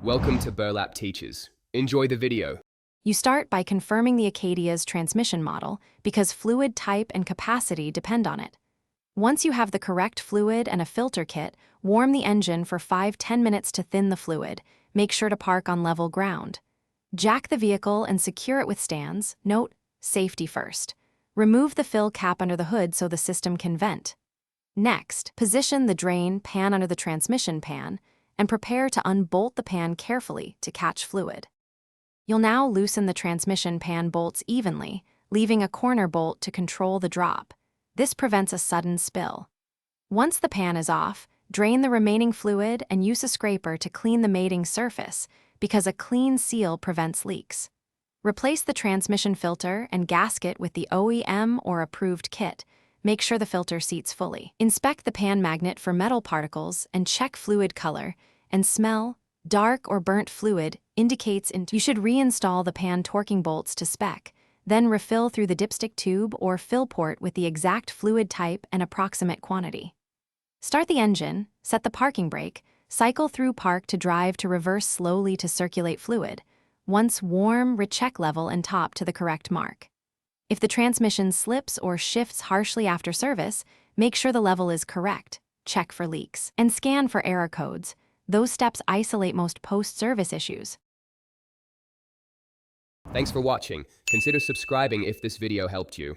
Welcome to Burlap Teachers. Enjoy the video. You start by confirming the Acadia's transmission model because fluid type and capacity depend on it. Once you have the correct fluid and a filter kit, warm the engine for 5–10 minutes to thin the fluid. Make sure to park on level ground. Jack the vehicle and secure it with stands. Note, safety first. Remove the fill cap under the hood so the system can vent. Next, position the drain pan under the transmission pan and prepare to unbolt the pan carefully to catch fluid. You'll now loosen the transmission pan bolts evenly, leaving a corner bolt to control the drop. This prevents a sudden spill. Once the pan is off, drain the remaining fluid and use a scraper to clean the mating surface because a clean seal prevents leaks. Replace the transmission filter and gasket with the OEM or approved kit. Make sure the filter seats fully. Inspect the pan magnet for metal particles and check fluid color and smell. Dark or burnt fluid indicates you should reinstall the pan torquing bolts to spec, then refill through the dipstick tube or fill port with the exact fluid type and approximate quantity. Start the engine, set the parking brake, cycle through park to drive to reverse slowly to circulate fluid. Once warm, recheck level and top to the correct mark. If the transmission slips or shifts harshly after service, make sure the level is correct, check for leaks, and scan for error codes. Those steps isolate most post-service issues. Thanks for watching. Consider subscribing if this video helped you.